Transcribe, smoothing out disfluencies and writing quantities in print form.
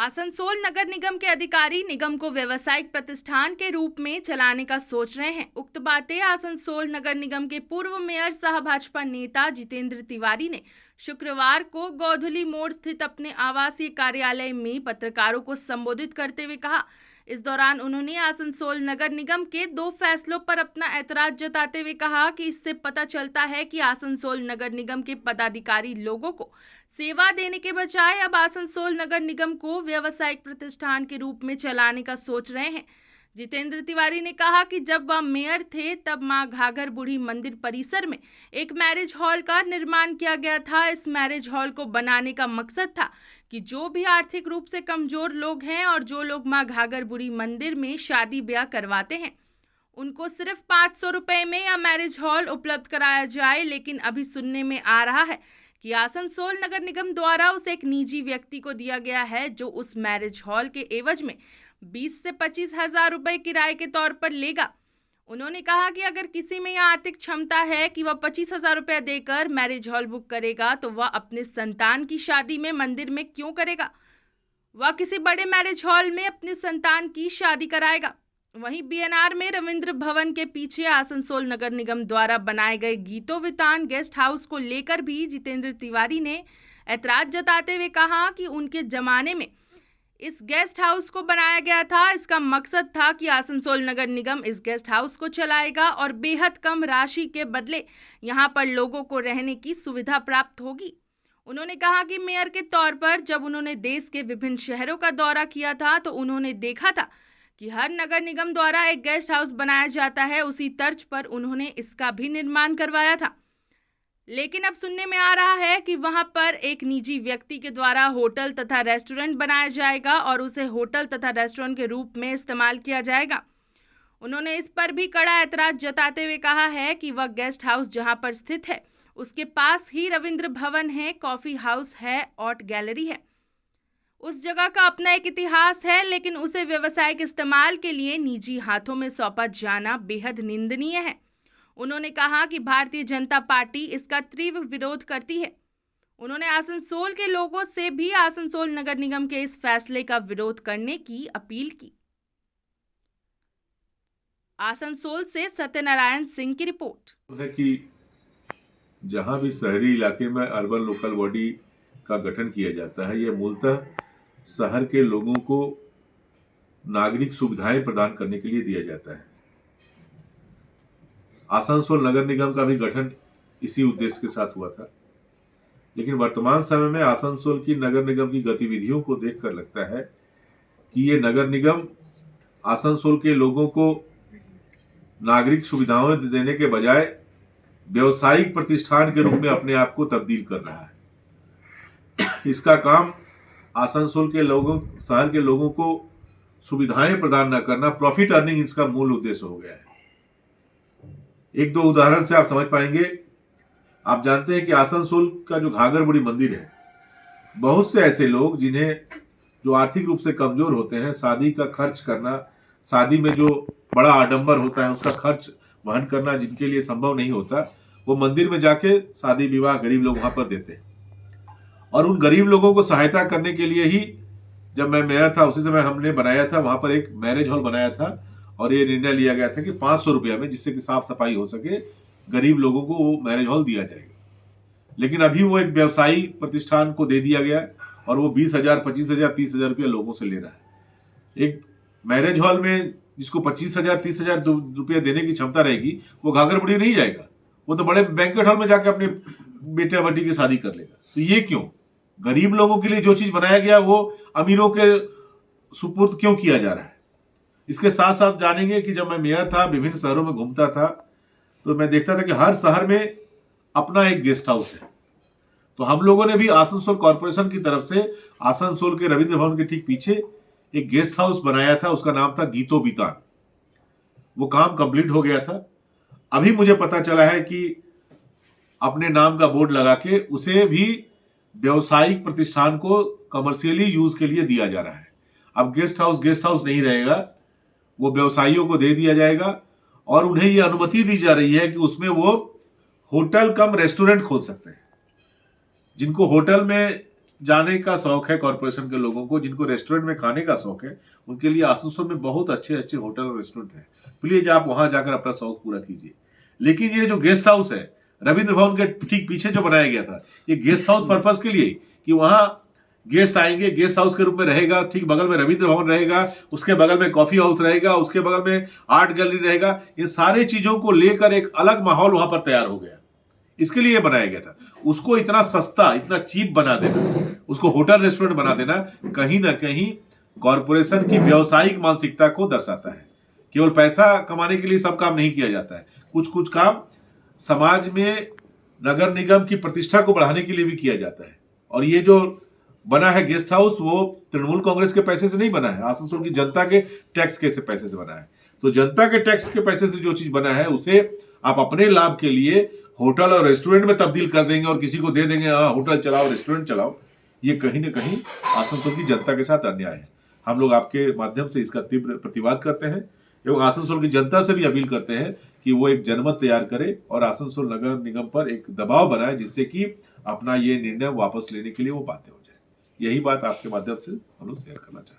आसनसोल नगर निगम के अधिकारी निगम को व्यावसायिक प्रतिष्ठान के रूप में चलाने का सोच रहे हैं। उक्त बातें आसनसोल नगर निगम के पूर्व मेयर सह भाजपा नेता जितेंद्र तिवारी ने शुक्रवार को गौधुली मोड़ स्थित अपने आवासीय कार्यालय में पत्रकारों को संबोधित करते हुए कहा। इस दौरान उन्होंने आसनसोल नगर निगम के 2 फैसलों पर अपना ऐतराज जताते हुए कहा कि इससे पता चलता है कि आसनसोल नगर निगम के पदाधिकारी लोगों को सेवा देने के बजाय अब आसनसोल नगर निगम को व्यावसायिक प्रतिष्ठान के रूप में चलाने का सोच रहे हैं। जितेंद्र तिवारी ने कहा कि जब वह मेयर थे तब मां घाघर बूढ़ी मंदिर परिसर में एक मैरिज हॉल का निर्माण किया गया था। इस मैरिज हॉल को बनाने का मकसद था कि जो भी आर्थिक रूप से कमजोर लोग हैं और जो लोग मां घाघर बूढ़ी मंदिर में शादी ब्याह करवाते हैं उनको सिर्फ 500 रुपए में यह मैरिज हॉल उपलब्ध कराया जाए। लेकिन अभी सुनने में आ रहा है कि आसनसोल नगर निगम द्वारा उसे एक निजी व्यक्ति को दिया गया है जो उस मैरिज हॉल के एवज में 20 से 25 हजार रुपए किराए के तौर पर लेगा। उन्होंने कहा कि अगर किसी में यह आर्थिक क्षमता है कि वह 25 हजार रुपये देकर मैरिज हॉल बुक करेगा तो वह अपने संतान की शादी में मंदिर में क्यों करेगा, वह किसी बड़े मैरिज हॉल में अपने संतान की शादी कराएगा। वहीं बीएनआर में रविंद्र भवन के पीछे आसनसोल नगर निगम द्वारा बनाए गए गीतोवितान गेस्ट हाउस को लेकर भी जितेंद्र तिवारी ने ऐतराज जताते हुए कहा कि उनके जमाने में इस गेस्ट हाउस को बनाया गया था। इसका मकसद था कि आसनसोल नगर निगम इस गेस्ट हाउस को चलाएगा और बेहद कम राशि के बदले यहां पर लोगों को रहने की सुविधा प्राप्त होगी। उन्होंने कहा कि मेयर के तौर पर जब उन्होंने देश के विभिन्न शहरों का दौरा किया था तो उन्होंने देखा था कि हर नगर निगम द्वारा एक गेस्ट हाउस बनाया जाता है। उसी तर्ज पर उन्होंने इसका भी निर्माण करवाया था। लेकिन अब सुनने में आ रहा है कि वहां पर एक निजी व्यक्ति के द्वारा होटल तथा रेस्टोरेंट बनाया जाएगा और उसे होटल तथा रेस्टोरेंट के रूप में इस्तेमाल किया जाएगा। उन्होंने इस पर भी कड़ा ऐतराज जताते हुए कहा है कि वह गेस्ट हाउस जहां पर स्थित है उसके पास ही रविंद्र भवन है, कॉफी हाउस है, आर्ट गैलरी है। उस जगह का अपना एक इतिहास है, लेकिन उसे व्यावसायिक इस्तेमाल के लिए निजी हाथों में सौंपा जाना बेहद निंदनीय है। उन्होंने कहा कि भारतीय जनता पार्टी इसका तीव्र विरोध करती है। उन्होंने आसनसोल के लोगों से भी आसनसोल नगर निगम के इस फैसले का विरोध करने की अपील की। आसनसोल से सत्यनारायण सिंह की रिपोर्ट है कि जहां भी शहरी इलाके में अर्बन लोकल बॉडी का गठन किया जाता है, यह मूलतः शहर के लोगों को नागरिक सुविधाएं प्रदान करने के लिए दिया जाता है। आसनसोल नगर निगम का भी गठन इसी उद्देश्य के साथ हुआ था, लेकिन वर्तमान समय में आसनसोल की नगर निगम की गतिविधियों को देखकर लगता है कि ये नगर निगम आसनसोल के लोगों को नागरिक सुविधाएं देने के बजाय व्यवसायिक प्रतिष्ठान के रूप में अपने आप को तब्दील कर रहा है। इसका काम आसनसोल के लोगों, शहर के लोगों को सुविधाएं प्रदान न करना, प्रॉफिट अर्निंग इसका मूल उद्देश्य हो गया है। एक दो उदाहरण से आप समझ पाएंगे। आप जानते हैं कि आसनसोल का जो घाघर बूढ़ी मंदिर है, बहुत से ऐसे लोग जिन्हें जो आर्थिक रूप से कमजोर होते हैं, शादी का खर्च करना, शादी में जो बड़ा आडंबर होता है उसका खर्च वहन करना जिनके लिए संभव नहीं होता, वो मंदिर में जाके शादी विवाह गरीब लोग वहां पर देते हैं। और उन गरीब लोगों को सहायता करने के लिए ही जब मैं मेयर था उसी समय हमने बनाया था, वहां पर एक मैरिज हॉल बनाया था और ये निर्णय लिया गया था कि 500 रुपया में, जिससे कि साफ सफाई हो सके, गरीब लोगों को वो मैरिज हॉल दिया जाएगा। लेकिन अभी वो एक व्यवसायी प्रतिष्ठान को दे दिया गया और वो 20,000, 25,000, 30,000 रुपया लोगों से ले रहा है। एक मैरिज हॉल में जिसको 25,000, 30,000 रुपया देने की क्षमता रहेगी, वो घाघर बुढ़ी नहीं जाएगा, वो तो बड़े बैंकेट हॉल में जाके अपने बेटे बेटी की शादी कर लेगा। तो ये क्यों? गरीब लोगों के लिए जो चीज बनाया गया वो अमीरों के सुपुर्द क्यों किया जा रहा है? इसके साथ साथ जानेंगे कि जब मैं मेयर था, विभिन्न शहरों में घूमता था, तो मैं देखता था कि हर शहर में अपना एक गेस्ट हाउस है। तो हम लोगों ने भी आसनसोल कॉर्पोरेशन की तरफ से आसनसोल के रविंद्र भवन के ठीक पीछे एक गेस्ट हाउस बनाया था, उसका नाम था गीतोवितान। वो काम कंप्लीट हो गया था। अभी मुझे पता चला है कि अपने नाम का बोर्ड लगा के उसे भी व्यवसायिक प्रतिष्ठान को कमर्शियली यूज के लिए दिया जा रहा है। अब गेस्ट हाउस नहीं रहेगा, वो व्यवसायियों को दे दिया जाएगा और उन्हें ये अनुमति दी जा रही है कि उसमें वो होटल कम रेस्टोरेंट खोल सकते हैं। जिनको होटल में जाने का शौक है कॉरपोरेशन के लोगों को, जिनको रेस्टोरेंट में खाने का शौक है, उनके लिए आसनसोल में बहुत अच्छे अच्छे होटल और रेस्टोरेंट हैं। प्लीज आप वहां जाकर अपना शौक पूरा कीजिए। लेकिन ये जो गेस्ट हाउस है रविंद्र भवन के ठीक पीछे जो बनाया गया था, ये गेस्ट हाउस पर्पस के लिए कि वहां गेस्ट आएंगे, गेस्ट हाउस के रूप में रहेगा, ठीक बगल में रविंद्र भवन रहेगा, उसके बगल में कॉफी हाउस रहेगा, उसके बगल में आर्ट गैलरी रहेगा। इन सारी चीजों को लेकर एक अलग माहौल वहां पर तैयार हो गया, इसके लिए बनाया गया था। उसको इतना सस्ता, इतना चीप बना देना, उसको होटल रेस्टोरेंट बना देना, कहीं ना कहीं कॉरपोरेशन की व्यावसायिक मानसिकता को दर्शाता है। केवल पैसा कमाने के लिए सब काम नहीं किया जाता है, कुछ कुछ काम समाज में नगर निगम की प्रतिष्ठा को बढ़ाने के लिए भी किया जाता है। और ये जो बना है गेस्ट हाउस, वो तृणमूल कांग्रेस के पैसे से नहीं बना है, आसनसोल की जनता के टैक्स के पैसे से बना है। तो जनता के टैक्स के पैसे से जो चीज बना है उसे आप अपने लाभ के लिए होटल और रेस्टोरेंट में तब्दील कर देंगे और किसी को दे देंगे, हाँ होटल चलाओ, रेस्टोरेंट चलाओ। ये कहीं ना कहीं आसनसोल की जनता के साथ अन्याय है। हम लोग आपके माध्यम से इसका तीव्र प्रतिवाद करते हैं एवं आसनसोल की जनता से भी अपील करते हैं कि वो एक जनमत तैयार करे और आसनसोल नगर निगम पर एक दबाव बनाए, जिससे कि अपना ये निर्णय वापस लेने के लिए वो बाध्य हो जाए। यही बात आपके माध्यम से हम लोग शेयर करना चाहते हैं।